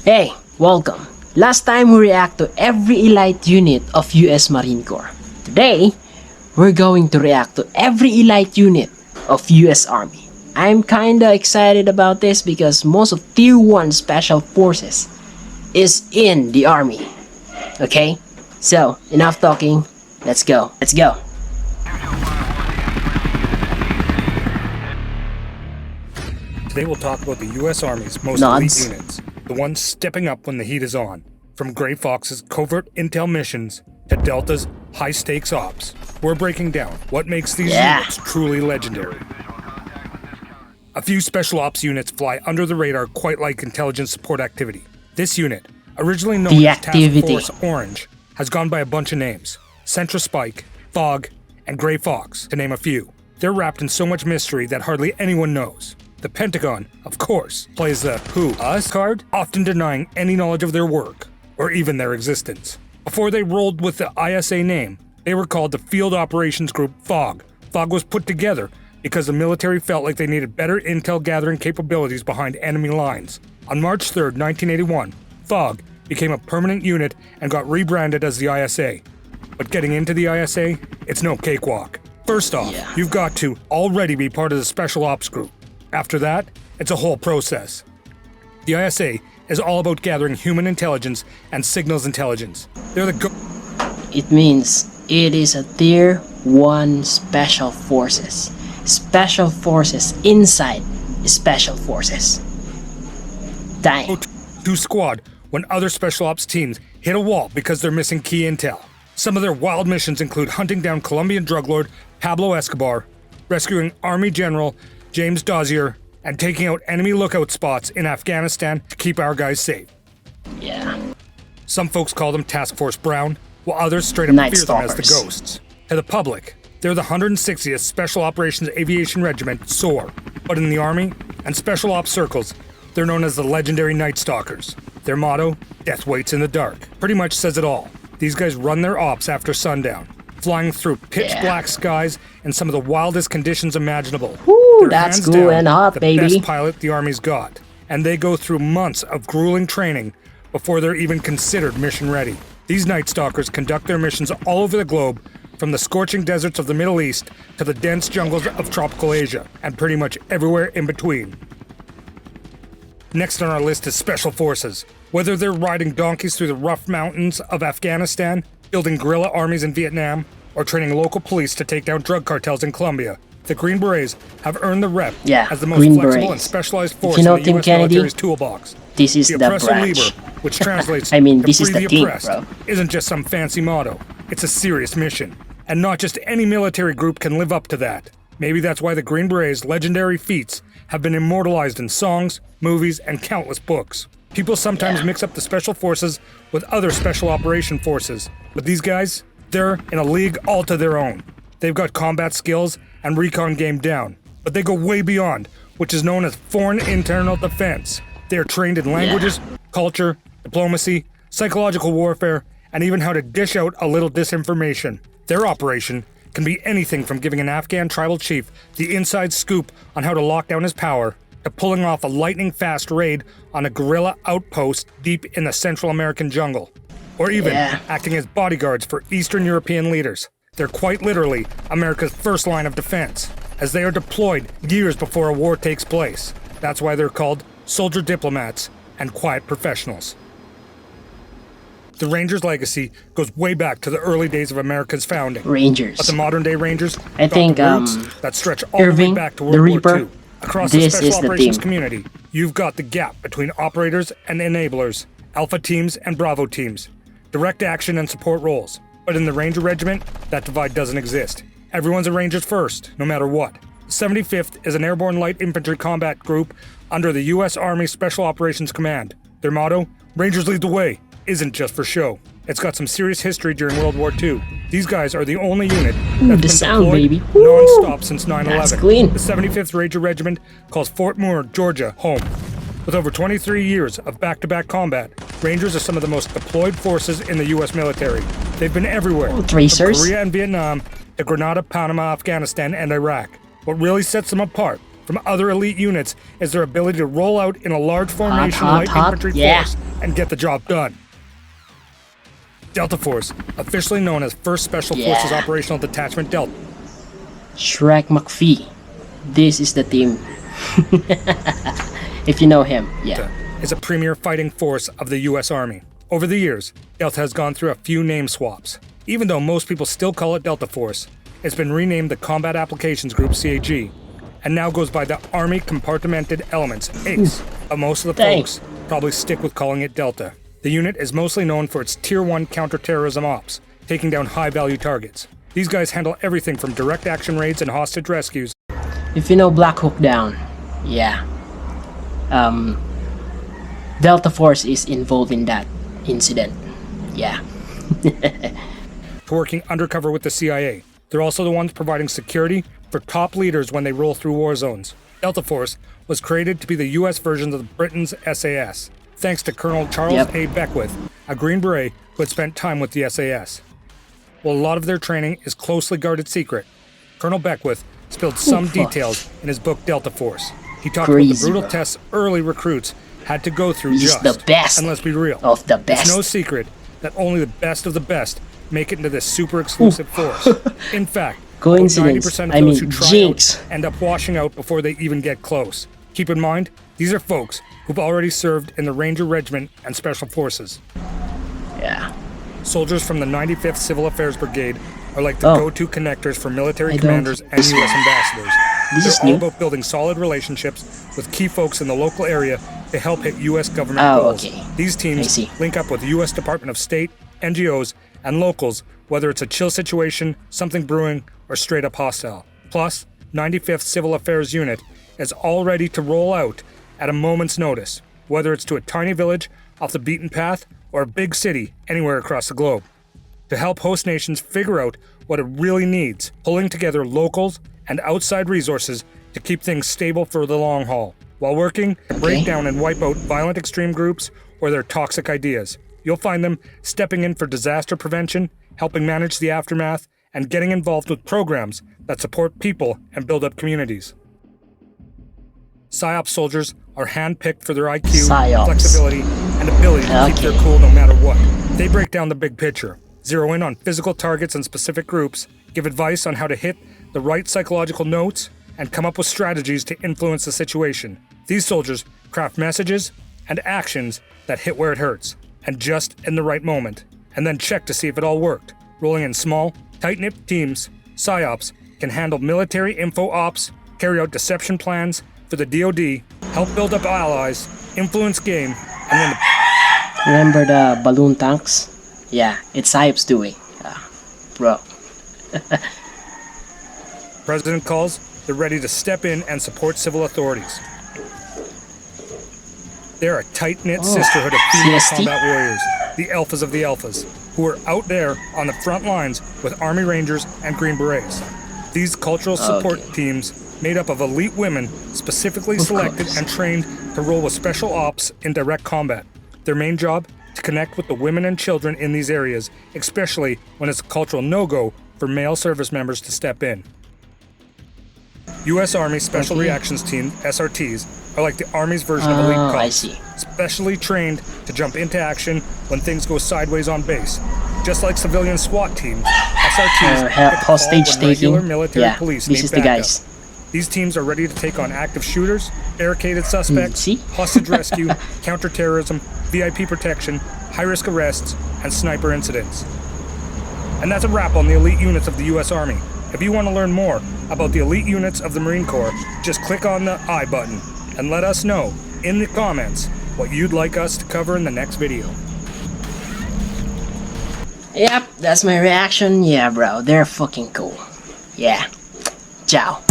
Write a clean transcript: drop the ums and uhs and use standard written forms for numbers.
Hey, welcome. Last time we react to every elite unit of US Marine Corps. Today, we're going to react to every elite unit of US Army. I'm kinda excited about this because most of Tier 1 Special Forces is in the Army. Okay? So, enough talking. Let's go. Let's go. Today we'll talk about the U.S. Army's most Nods. elite units, the ones stepping up when the heat is on. From Gray Fox's covert intel missions to Delta's high-stakes ops, we're breaking down what makes these units truly legendary. A few special ops units fly under the radar quite like intelligence support activity. This unit, originally known as Task Force Orange, has gone by a bunch of names. Centra Spike, Fog, and Gray Fox, to name a few. They're wrapped in so much mystery that hardly anyone knows. The Pentagon, of course, plays the who, us card, often denying any knowledge of their work, or even their existence. Before they rolled with the ISA name, they were called the Field Operations Group FOG. FOG was put together because the military felt like they needed better intel gathering capabilities behind enemy lines. On March 3rd, 1981, FOG became a permanent unit and got rebranded as the ISA. But getting into the ISA, it's no cakewalk. First off, you've got to already be part of the Special Ops Group. After that, it's a whole process. The ISA is all about gathering human intelligence and signals intelligence. They're the It means it is a Tier 1 Special Forces. Special Forces inside Special Forces. Dang. go-to squad when other Special Ops teams hit a wall because they're missing key intel. Some of their wild missions include hunting down Colombian drug lord Pablo Escobar, rescuing Army General James Dozier, and taking out enemy lookout spots in Afghanistan to keep our guys safe. Yeah. Some folks call them Task Force Brown, while others straight up Night fear them as the Stalkers. Ghosts. To the public, they're the 160th Special Operations Aviation Regiment, SOAR. But in the Army and Special Ops circles, they're known as the legendary Night Stalkers. Their motto, death waits in the dark, pretty much says it all. These guys run their ops after sundown, flying through pitch-black skies in some of the wildest conditions imaginable. Woo, that's cool and hot, the baby. best pilot the Army's got, and they go through months of grueling training before they're even considered mission ready. These Night Stalkers conduct their missions all over the globe, from the scorching deserts of the Middle East to the dense jungles of tropical Asia, and pretty much everywhere in between. Next on our list is Special Forces. Whether they're riding donkeys through the rough mountains of Afghanistan, building guerrilla armies in Vietnam, or training local police to take down drug cartels in Colombia, the Green Berets have earned the rep as the most Green flexible Berets. and specialized force If you know in the Team U.S. Kennedy, military's toolbox. This is The the Oppressor branch. Liber, which translates I mean, to this is free the the team, oppressed, bro. isn't just some fancy motto. It's a serious mission. And not just any military group can live up to that. Maybe that's why the Green Berets' legendary feats have been immortalized in songs, movies, and countless books. People sometimes mix up the Special Forces with other Special Operation Forces, but these guys, they're in a league all to their own. They've got combat skills and recon game down, but they go way beyond, which is known as foreign internal defense. They are trained in languages, culture, diplomacy, psychological warfare, and even how to dish out a little disinformation. Their operation can be anything from giving an Afghan tribal chief the inside scoop on how to lock down his power, to pulling off a lightning-fast raid on a guerrilla outpost deep in the Central American jungle, or even acting as bodyguards for Eastern European leaders. They're quite literally America's first line of defense, as they are deployed years before a war takes place. That's why they're called soldier diplomats and quiet professionals. The Rangers' legacy goes way back to the early days of America's founding. Rangers. But the modern-day Rangers I think, got the roots that stretch all the way Irving, back to the World War Reaper, II. Across this the is Special the Operations team. community, you've got the gap between operators and enablers, Alpha teams and Bravo teams, direct action and support roles. But in the Ranger Regiment, that divide doesn't exist. Everyone's a Rangers first, no matter what. The 75th is an airborne light infantry combat group under the U.S. Army Special Operations Command. Their motto, Rangers lead the way, isn't just for show. It's got some serious history during World War II. These guys are the only unit that's been sound, deployed baby. non-stop since 9/11. That's clean. The 75th Ranger Regiment calls Fort Moore, Georgia, home. With over 23 years of back-to-back combat, Rangers are some of the most deployed forces in the U.S. military. They've been everywhere, from Tracers. Korea and Vietnam to Grenada, Panama, Afghanistan, and Iraq. What really sets them apart from other elite units is their ability to roll out in a large formation light infantry force and get the job done. Delta Force, officially known as 1st Special Forces Operational Detachment Delta. Shrek McPhee. This is the team. If you know him, yeah. Is a premier fighting force of the U.S. Army. Over the years, Delta has gone through a few name swaps. Even though most people still call it Delta Force, it's been renamed the Combat Applications Group, CAG, and now goes by the Army Compartmented Elements, ACE. But most of the folks probably stick with calling it Delta. The unit is mostly known for its Tier 1 counterterrorism ops, taking down high-value targets. These guys handle everything from direct action raids and hostage rescues. If you know Black Hawk Down, yeah. Delta Force is involved in that incident. Yeah. To working undercover with the CIA. They're also the ones providing security for top leaders when they roll through war zones. Delta Force was created to be the US version of Britain's SAS, thanks to Colonel Charles A. Beckwith, a Green Beret who had spent time with the SAS. While a lot of their training is closely guarded secret, Colonel Beckwith spilled some details in his book Delta Force. He talked about the brutal tests early recruits had to go through the best and let's be real, of the best. It's no secret that only the best of the best make it into this super exclusive force. In fact, coincidence, 90% of those who try jinx. out end up washing out before they even get close. Keep in mind, these are folks who've already served in the Ranger Regiment and Special Forces. Yeah. Soldiers from the 95th Civil Affairs Brigade are like the go-to connectors for military commanders and U.S. ambassadors. They're all about building solid relationships with key folks in the local area to help hit U.S. government goals. These teams link up with U.S. Department of State, NGOs, and locals, whether it's a chill situation, something brewing, or straight up hostile. Plus, 95th Civil Affairs Unit is all ready to roll out at a moment's notice, whether it's to a tiny village off the beaten path or a big city anywhere across the globe, to help host nations figure out what it really needs, pulling together locals and outside resources to keep things stable for the long haul, while working to break down and wipe out violent extreme groups or their toxic ideas. You'll find them stepping in for disaster prevention, helping manage the aftermath, and getting involved with programs that support people and build up communities. PSYOP soldiers are handpicked for their IQ, flexibility, and ability to keep their cool no matter what. They break down the big picture, zero in on physical targets and specific groups, give advice on how to hit the right psychological notes, and come up with strategies to influence the situation. These soldiers craft messages and actions that hit where it hurts, and just in the right moment, and then check to see if it all worked. Rolling in small, tight-knit teams, PSYOPs can handle military info ops, carry out deception plans for the DoD, help build up allies, influence game, and when Remember the balloon tanks? Yeah, it's PSYOPs doing. Bro. President calls, they're ready to step in and support civil authorities. They're a tight-knit sisterhood of female combat warriors, the Alphas of the Alphas, who are out there on the front lines with Army Rangers and Green Berets. These cultural support teams, made up of elite women, specifically selected and trained to roll with special ops in direct combat. Their main job? To connect with the women and children in these areas, especially when it's a cultural no-go for male service members to step in. U.S. Army Special Reactions Team, SRTs, are like the Army's version of elite cops, specially trained to jump into action when things go sideways on base. Just like civilian SWAT teams, SRTs hostage taking. Regular military police this is the guys. These teams are ready to take on active shooters, barricaded suspects, hostage rescue, counterterrorism, VIP protection, high-risk arrests, and sniper incidents. And that's a wrap on the elite units of the U.S. Army. If you want to learn more about the elite units of the Marine Corps, just click on the I button and let us know in the comments what you'd like us to cover in the next video. Yep, that's my reaction. Yeah, bro, they're fucking cool. Yeah. Ciao.